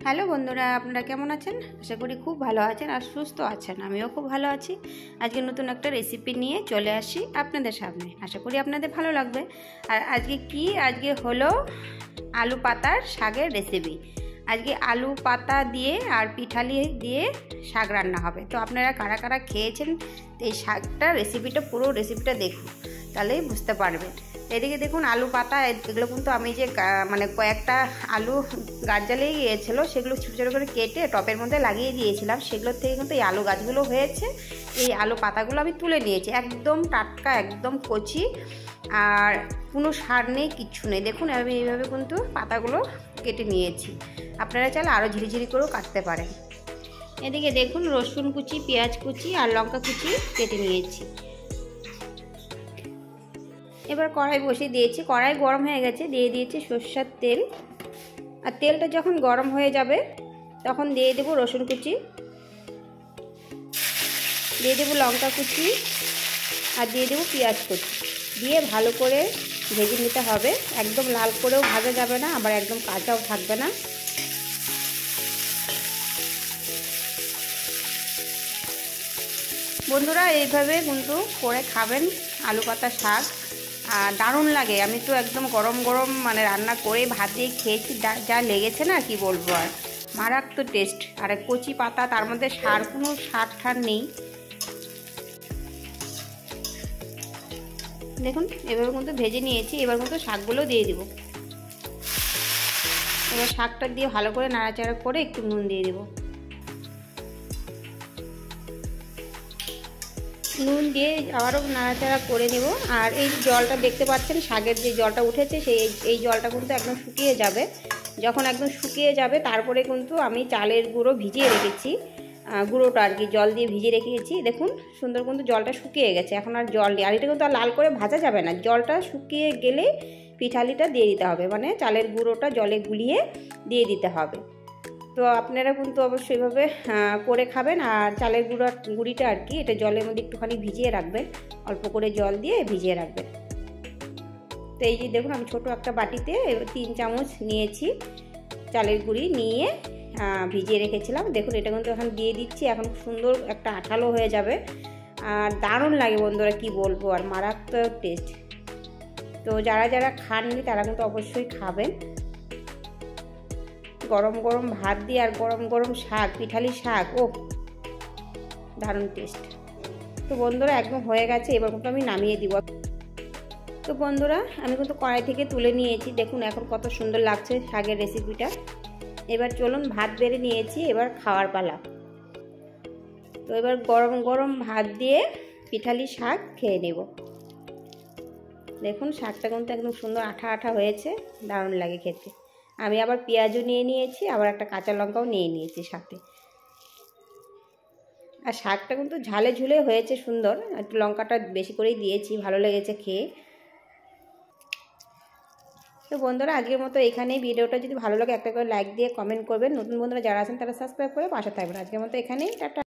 Hello বন্ধুরা, আপনারা কেমন আছেন? আশা করি খুব ভালো আছেন আর সুস্থ আছেন। আমিও খুব ভালো আছি। আজকে নতুন একটা রেসিপি নিয়ে চলে আসি আপনাদের সামনে। আশা করি আপনাদের ভালো লাগবে। আর আজকে হলো আলু পাতার শাকের রেসিপি। আজকে আলু পাতা দিয়ে আর পিঠালি দিয়ে শাক রান্না হবে। তো আপনারা কারা কারা খেয়েছেন এই শাকটা পুরো রেসিপিটা দেখুন, তাহলেই বুঝতে পারবেন। এদিকে দেখুন আলু পাতা, এগুলো কিন্তু আমি যে কয়েকটা আলু গাছ জ্বালিয়ে গিয়েছিলো, সেগুলো ছোটো ছোটো করে কেটে টপের মধ্যে লাগিয়ে দিয়েছিলাম। সেগুলোর থেকে কিন্তু এই আলু গাছগুলো হয়েছে। এই আলু পাতাগুলো আমি তুলে নিয়েছি, একদম টাটকা, একদম কচি, আর কোনো সার নেই, কিচ্ছু নেই। দেখুন আমি এইভাবে কিন্তু পাতাগুলো কেটে নিয়েছি। আপনারা চাইলে আরও ঝিরিঝিরি করেও কাটতে পারেন। এদিকে দেখুন রসুন কুচি, পেঁয়াজ কুচি আর লঙ্কা কুচি কেটে নিয়েছি। এবার কড়াই বসিয়ে দিয়েছি, কড়াই গরম হয়ে গেছে, দিয়ে দিয়েছি সরষের তেল। আর তেলটা যখন গরম হয়ে যাবে তখন দিয়ে দেবো রসুন কুচি, দিয়ে দেবো লঙ্কা কুচি, আর দিয়ে দেবো পেঁয়াজ কুচি। দিয়ে ভালো করে ভেজে নিতে হবে। একদম লাল করেও ভাজা যাবে না, আবার একদম কাঁচাও থাকবে না। বন্ধুরা এইভাবে কিন্তু করে খাবেন আলু পাতা শাক, আর দারুণ লাগে। আমি তো একদম গরম গরম রান্না করে ভাত দিয়ে খেয়েছি, যা লেগেছে না কি বলবো। আর মারাত্মক টেস্ট। আর কচি পাতা, তার মধ্যে কোনো সার ঠার নেই। দেখুন এভাবে কিন্তু ভেজে নিয়েছি। এবার কিন্তু শাকগুলো দিয়ে দেবো। এবার শাকটা দিয়ে ভালো করে নাড়াচাড়া করে একটু নুন দিয়ে দেবো। নুন দিয়ে আবারও নাড়াচাড়া করে নেব। আর এই জলটা দেখতে পাচ্ছেন, শাকের যে জলটা উঠেছে, এই জলটা কিন্তু একদম শুকিয়ে যাবে। যখন একদম শুকিয়ে যাবে তারপরে কিন্তু আমি চালের গুঁড়ো ভিজিয়ে রেখেছি, গুঁড়োটা আর কি জল দিয়ে ভিজিয়ে রেখেছি। দেখুন সুন্দর কিন্তু জলটা শুকিয়ে গেছে। এখন আর জল নেই। আর এটা কিন্তু আর লাল করে ভাজা যাবে না, জলটা শুকিয়ে গেলে পিঠালিটা দিয়ে দিতে হবে, চালের গুঁড়োটা জলে গুলিয়ে দিয়ে দিতে হবে। তো আপনারা কিন্তু অবশ্যই এভাবে করে খাবেন। আর চালের গুঁড়িটা আর কি, এটা জলের মধ্যে একটুখানি ভিজিয়ে রাখবেন, অল্প করে জল দিয়ে ভিজিয়ে রাখবেন। তো এই যে দেখুন আমি ছোট একটা বাটিতে 3 চামচ নিয়েছি চালের গুঁড়ি, নিয়ে ভিজিয়ে রেখেছিলাম। দেখুন এটা কিন্তু এখন দিয়ে দিচ্ছি। এখন সুন্দর একটা আঠালো হয়ে যাবে, আর দারুণ লাগে বন্ধুরা, কি বলবো, আর মারাত্মক টেস্ট। তো যারা যারা খাননি তারা কিন্তু অবশ্যই খাবেন। গরম গরম ভাত দিয়ে আর গরম গরম শাক, পিঠালি শাক, ও দারুণ টেস্ট। তো বন্ধুরা একদম হয়ে গেছে, এবার কিন্তু আমি নামিয়ে দিব। তো বন্ধুরা আমি কিন্তু কড়াই থেকে তুলে নিয়েছি। দেখুন এখন কত সুন্দর লাগছে শাকের রেসিপিটা। এবার চলুন, ভাত বেড়ে নিয়েছি, এবার খাওয়ার পালা। তো এবার গরম গরম ভাত দিয়ে পিঠালি শাক খেয়ে নেব। দেখুন শাকটা কিন্তু একদম সুন্দর আঠা আঠা হয়েছে, দারুণ লাগে খেতে। আমি আবার পেঁয়াজও নিয়ে নিয়েছি, আবার একটা কাঁচা লঙ্কাও নিয়ে নিয়েছি সাথে। আর শাকটা কিন্তু ঝালে ঝুলে হয়েছে সুন্দর, একটু লঙ্কাটা বেশি করেই দিয়েছি, ভালো লেগেছে খেয়ে। তো বন্ধুরা আজকের মতো এখানেই। ভিডিওটা যদি ভালো লাগে একটা করে লাইক দিয়ে কমেন্ট করবেন। নতুন বন্ধুরা যারা আছেন তারা সাবস্ক্রাইব করে পাশে থাকবেন। আজকের মতো এখানেই, টাটা।